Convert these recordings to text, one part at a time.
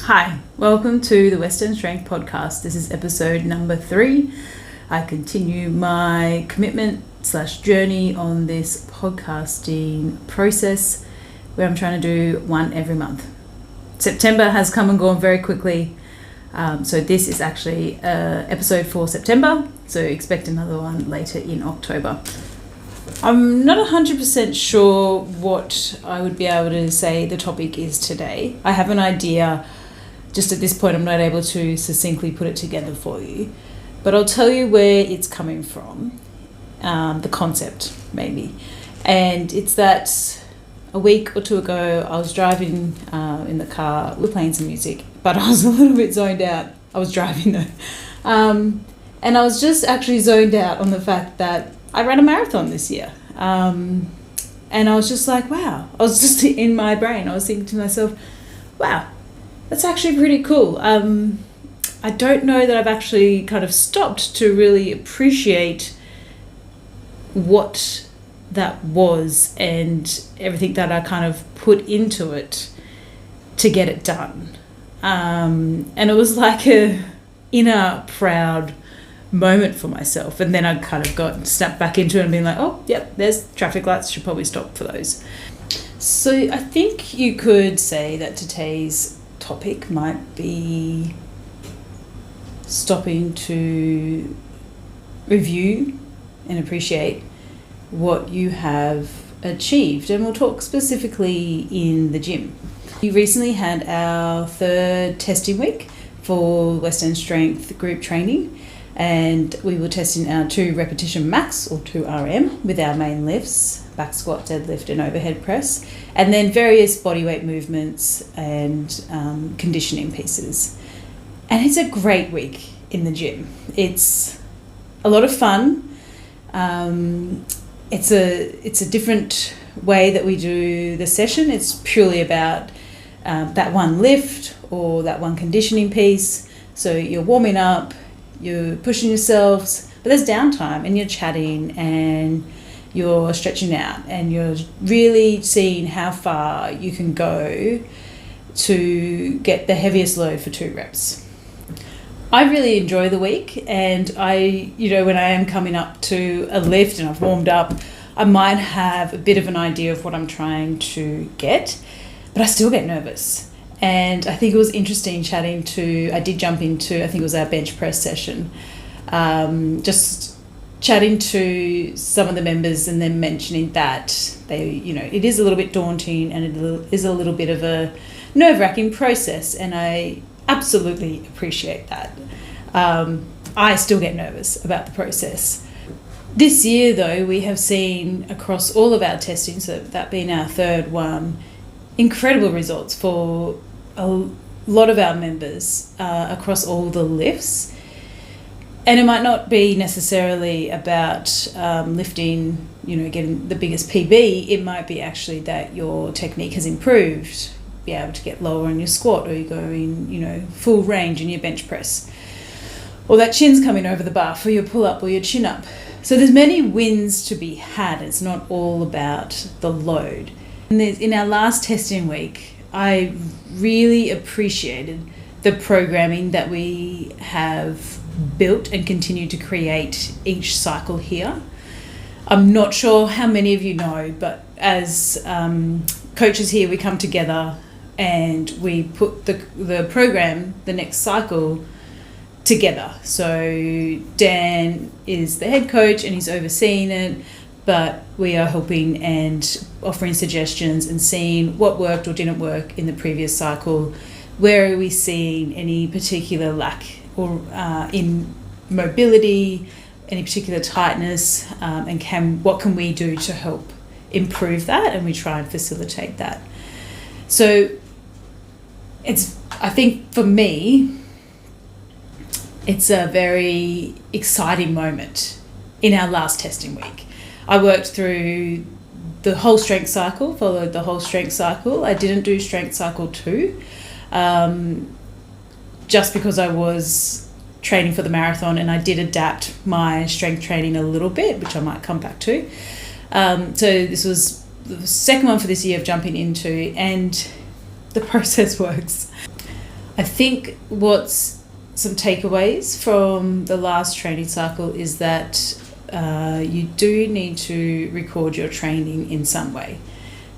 Hi, welcome to the W.E.S Podcast. This is episode number 3. I continue my commitment/journey on this podcasting process where I'm trying to do one every month. September has come and gone very quickly. So this is actually episode for September. So expect another one later in October. I'm not 100% sure what I would be able to say the topic is today. I have an idea. Just at this point, I'm not able to succinctly put it together for you. But I'll tell you where it's coming from, the concept, maybe. And it's that a week or two ago, I was driving in the car. We were playing some music, but I was a little bit zoned out. I was driving though. And I was just actually zoned out on the fact that I ran a marathon this year. And I was just like, wow. I was just in my brain. I was thinking to myself, wow. That's actually pretty cool. I don't know that I've actually kind of stopped to really appreciate what that was and everything that I kind of put into it to get it done. And it was like a inner proud moment for myself. And then I kind of got snapped back into it and been like, oh, yep, there's traffic lights, should probably stop for those. So I think you could say that today's topic might be stopping to review and appreciate what you have achieved, and we'll talk specifically in the gym. We recently had our 3rd testing week for Western Strength group training, and we were testing our 2 repetition max or 2 RM with our main lifts, back squat, deadlift and overhead press, and then various bodyweight movements and conditioning pieces. And it's a great week in the gym. It's a lot of fun. It's a different way that we do the session. It's purely about that one lift or that one conditioning piece. So you're warming up, you're pushing yourselves, but there's downtime and you're chatting and you're stretching out and you're really seeing how far you can go to get the heaviest load for 2 reps. I really enjoy the week, and when I am coming up to a lift and I've warmed up, I might have a bit of an idea of what I'm trying to get, but I still get nervous. And I think it was interesting I did jump into, I think it was our bench press session, just chatting to some of the members and then mentioning that it is a little bit daunting and it is a little bit of a nerve-wracking process, and I absolutely appreciate that. I still get nervous about the process. This year though, we have seen across all of our testing, so that being our 3rd one, incredible results for a lot of our members across all the lifts. And it might not be necessarily about lifting, getting the biggest PB. It might be actually that your technique has improved, be able to get lower on your squat, or you're going, full range in your bench press, or that chin's coming over the bar for your pull up or your chin up. So there's many wins to be had. It's not all about the load. And in our last testing week, I really appreciated the programming that we have built and continue to create each cycle here. I'm not sure how many of you know, but as coaches here, we come together and we put the program, the next cycle, together. So Dan is the head coach and he's overseeing it, but we are helping and offering suggestions and seeing what worked or didn't work in the previous cycle. Where are we seeing any particular lack or in mobility, any particular tightness, and what can we do to help improve that? And we try and facilitate that. So I think for me, it's a very exciting moment in our last testing week. I worked through the whole strength cycle, followed the whole strength cycle. I didn't do strength cycle 2, just because I was training for the marathon, and I did adapt my strength training a little bit, which I might come back to. So this was the second one for this year of jumping into, and the process works. I think what's some takeaways from the last training cycle is that you do need to record your training in some way,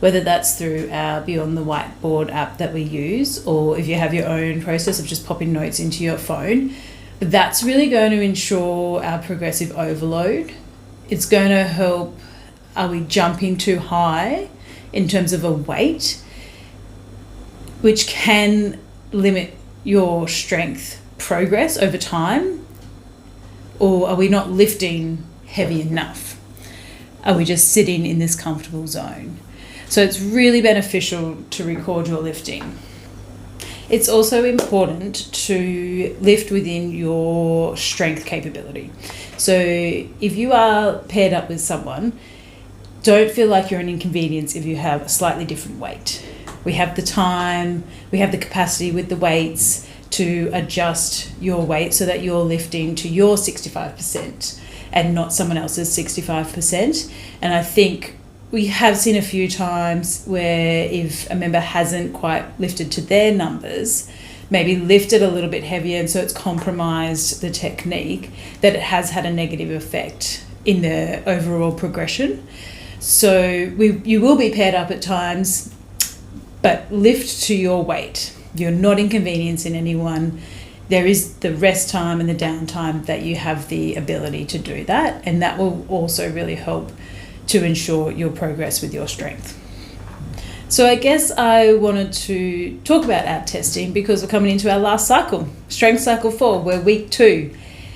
whether that's through our Beyond the Whiteboard app that we use, or if you have your own process of just popping notes into your phone. But that's really going to ensure our progressive overload. It's going to help, are we jumping too high in terms of a weight, which can limit your strength progress over time, or are we not lifting heavy enough? Are we just sitting in this comfortable zone? So it's really beneficial to record your lifting. It's also important to lift within your strength capability. So if you are paired up with someone, don't feel like you're an inconvenience if you have a slightly different weight. We have the time, we have the capacity with the weights to adjust your weight so that you're lifting to your 65% and not someone else's 65%. And I think we have seen a few times where if a member hasn't quite lifted to their numbers, maybe lifted a little bit heavier, and so it's compromised the technique, that it has had a negative effect in the overall progression. So you will be paired up at times, but lift to your weight. You're not inconveniencing anyone. There is the rest time and the downtime that you have the ability to do that, and that will also really help to ensure your progress with your strength. So I guess I wanted to talk about ab testing because we're coming into our last cycle, strength cycle 4, we're week 2.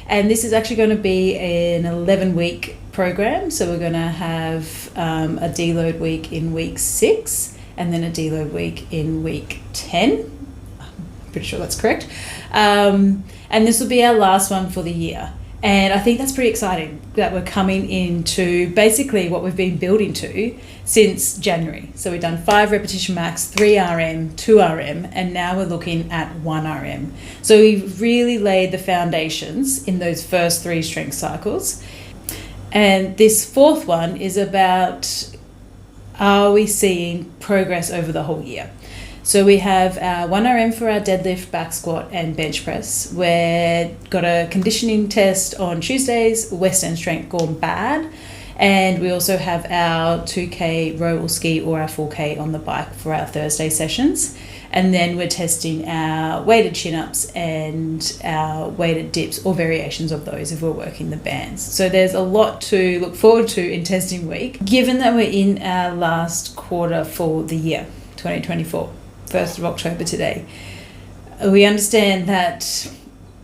And this is actually going to be an 11-week program. So we're going to have a deload week in week 6 and then a deload week in week 10. I'm pretty sure that's correct. And this will be our last one for the year. And I think that's pretty exciting that we're coming into basically what we've been building to since January. So we've done 5 repetition max, 3 RM, 2 RM, and now we're looking at 1 RM. So we've really laid the foundations in those first 3 strength cycles. And this 4th one is about, are we seeing progress over the whole year? So we have our 1 RM for our deadlift, back squat and bench press. We've got a conditioning test on Tuesdays, West End strength gone bad. And we also have our 2K row or ski or our 4K on the bike for our Thursday sessions. And then we're testing our weighted chin-ups and our weighted dips or variations of those if we're working the bands. So there's a lot to look forward to in testing week, given that we're in our last quarter for the year, 2024. 1st of October today. We understand that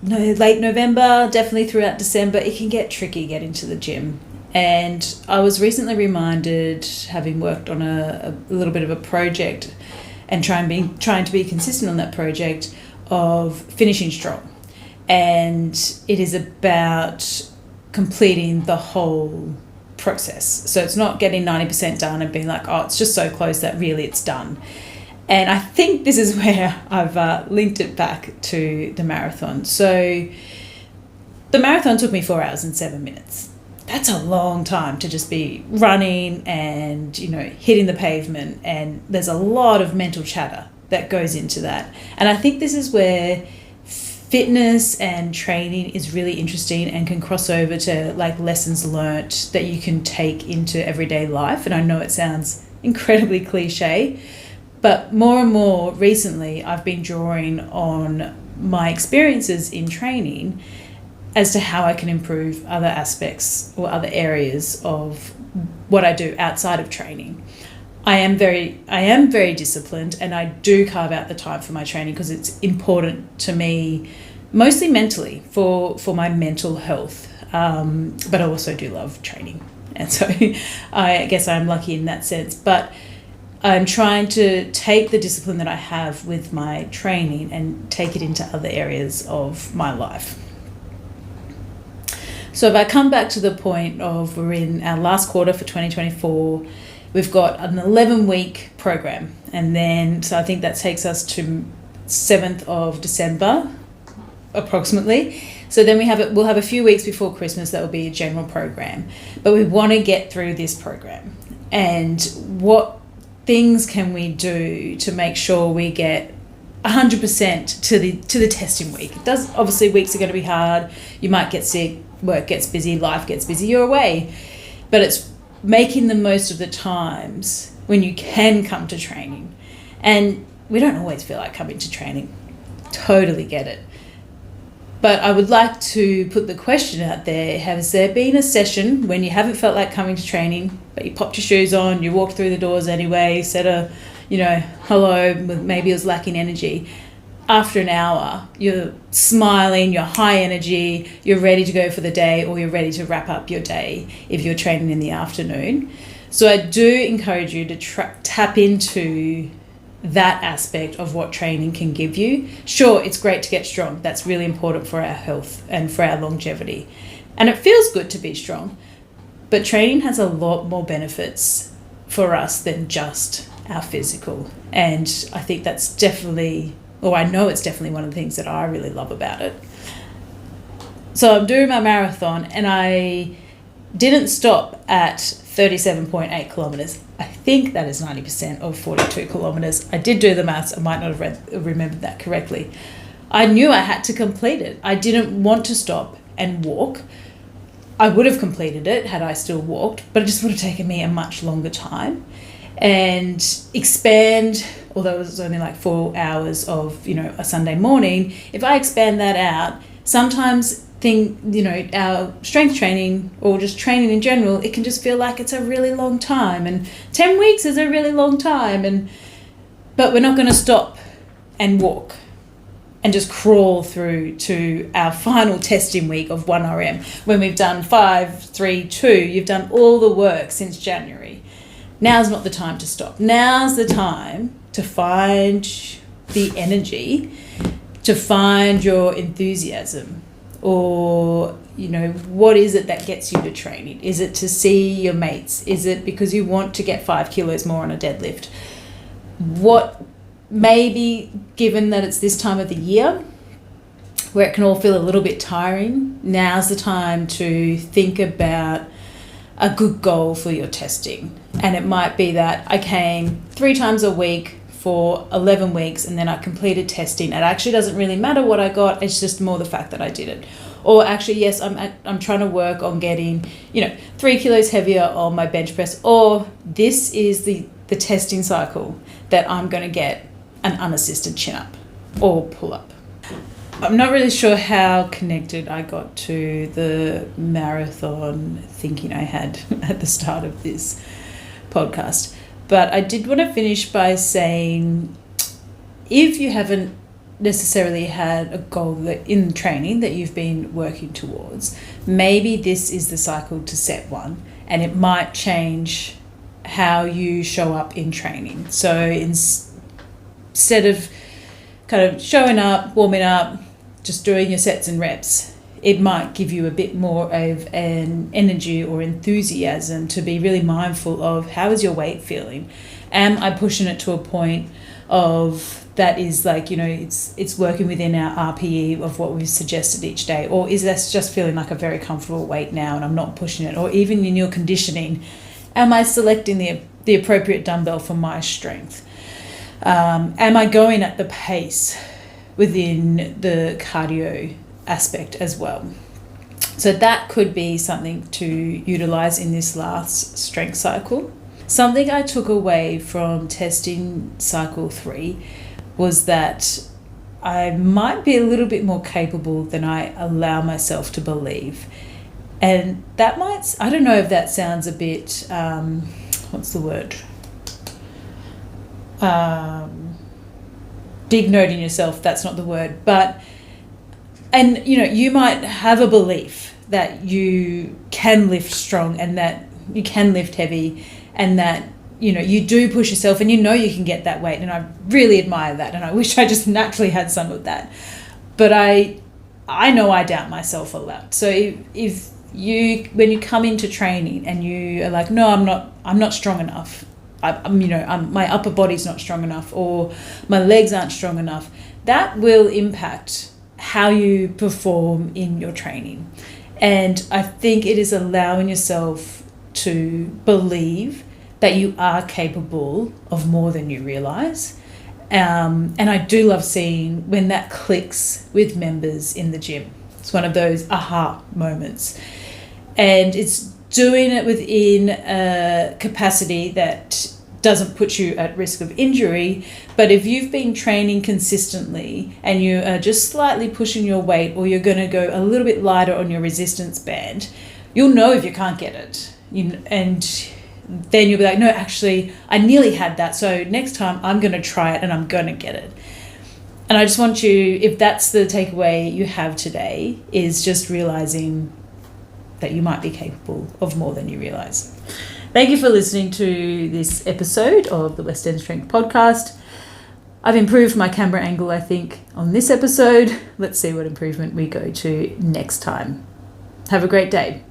late November, definitely throughout December, it can get tricky getting to the gym. And I was recently reminded, having worked on a little bit of a project and trying to be consistent on that project, of finishing strong. And it is about completing the whole process. So it's not getting 90% done and being like, oh, it's just so close that really it's done. And I think this is where I've linked it back to the marathon. So the marathon took me 4 hours and 7 minutes. That's a long time to just be running and, hitting the pavement. And there's a lot of mental chatter that goes into that. And I think this is where fitness and training is really interesting and can cross over to like lessons learnt that you can take into everyday life. And I know it sounds incredibly cliche, but more and more recently, I've been drawing on my experiences in training as to how I can improve other aspects or other areas of what I do outside of training. I am very disciplined, and I do carve out the time for my training because it's important to me, mostly mentally, for my mental health. But I also do love training. And so I guess I'm lucky in that sense. But I'm trying to take the discipline that I have with my training and take it into other areas of my life. So if I come back to the point of we're in our last quarter for 2024, we've got an 11-week program. And then, so I think that takes us to 7th of December, approximately. So then we'll have a few weeks before Christmas that will be a general program. But we want to get through this program. And what things can we do to make sure we get 100% to the testing week. It does, obviously weeks are going to be hard. You might get sick, work gets busy, life gets busy, you're away. But it's making the most of the times when you can come to training. And we don't always feel like coming to training. Totally get it. But I would like to put the question out there, has there been a session when you haven't felt like coming to training, but you popped your shoes on, you walked through the doors anyway, said a, hello, maybe it was lacking energy. After an hour, you're smiling, you're high energy, you're ready to go for the day, or you're ready to wrap up your day if you're training in the afternoon. So I do encourage you to tap into that aspect of what training can give you. Sure, it's great to get strong. That's really important for our health and for our longevity. And it feels good to be strong. But training has a lot more benefits for us than just our physical. And I think that's definitely, or I know it's definitely one of the things that I really love about it. So I'm doing my marathon and I didn't stop at 37.8 kilometres. I think that is 90% of 42 kilometres. I did do the maths. I might not have remembered that correctly. I knew I had to complete it. I didn't want to stop and walk. I would have completed it had I still walked, but it just would have taken me a much longer time. And expand, although it was only like 4 hours of, a Sunday morning, if I expand that out, sometimes our strength training or just training in general, it can just feel like it's a really long time, and 10 weeks is a really long time, but we're not going to stop and walk and just crawl through to our final testing week of 1RM when we've done 5, 3, 2, you've done all the work since January. Now's not the time to stop. Now's the time to find the energy, to find your enthusiasm. Or, what is it that gets you to training? Is it to see your mates? Is it because you want to get 5 kilos more on a deadlift? What, maybe given that it's this time of the year where it can all feel a little bit tiring, now's the time to think about a good goal for your testing. And it might be that I came 3 times a week for 11 weeks and then I completed testing. It actually doesn't really matter what I got, it's just more the fact that I did it. Or actually, yes, I'm trying to work on getting, 3 kilos heavier on my bench press, or this is the testing cycle that I'm going to get an unassisted chin up or pull up. I'm not really sure how connected I got to the marathon thinking I had at the start of this podcast. But I did want to finish by saying, if you haven't necessarily had a goal that in training that you've been working towards, maybe this is the cycle to set one, and it might change how you show up in training. So instead of kind of showing up, warming up, just doing your sets and reps, it might give you a bit more of an energy or enthusiasm to be really mindful of how is your weight feeling. Am I pushing it to a point of that is like, it's working within our RPE of what we've suggested each day? Or is that just feeling like a very comfortable weight now and I'm not pushing it? Or even in your conditioning, am I selecting the appropriate dumbbell for my strength? Am I going at the pace within the cardio aspect as well? So that could be something to utilize in this last strength cycle. Something I took away from testing cycle 3 was that I might be a little bit more capable than I allow myself to believe. And that might, I don't know if that sounds a bit, what's the word? Big noting yourself, that's not the word. But, and you might have a belief that you can lift strong and that you can lift heavy and that you do push yourself and you can get that weight, and I really admire that, and I wish I just naturally had some of that. But I know I doubt myself a lot. So if when you come into training and you are like, no, I'm not strong enough, my upper body's not strong enough, or my legs aren't strong enough, that will impact how you perform in your training. And I think it is allowing yourself to believe that you are capable of more than you realize, And I do love seeing when that clicks with members in the gym. It's one of those aha moments. And it's doing it within a capacity that doesn't put you at risk of injury. But if you've been training consistently and you are just slightly pushing your weight, or you're going to go a little bit lighter on your resistance band, you'll know if you can't get it. And then you'll be like, no, actually, I nearly had that. So next time I'm going to try it and I'm going to get it. And I just want you, if that's the takeaway you have today, is just realizing that you might be capable of more than you realize. Thank you for listening to this episode of the West End Strength Podcast. I've improved my camera angle, I think, on this episode. Let's see what improvement we go to next time. Have a great day.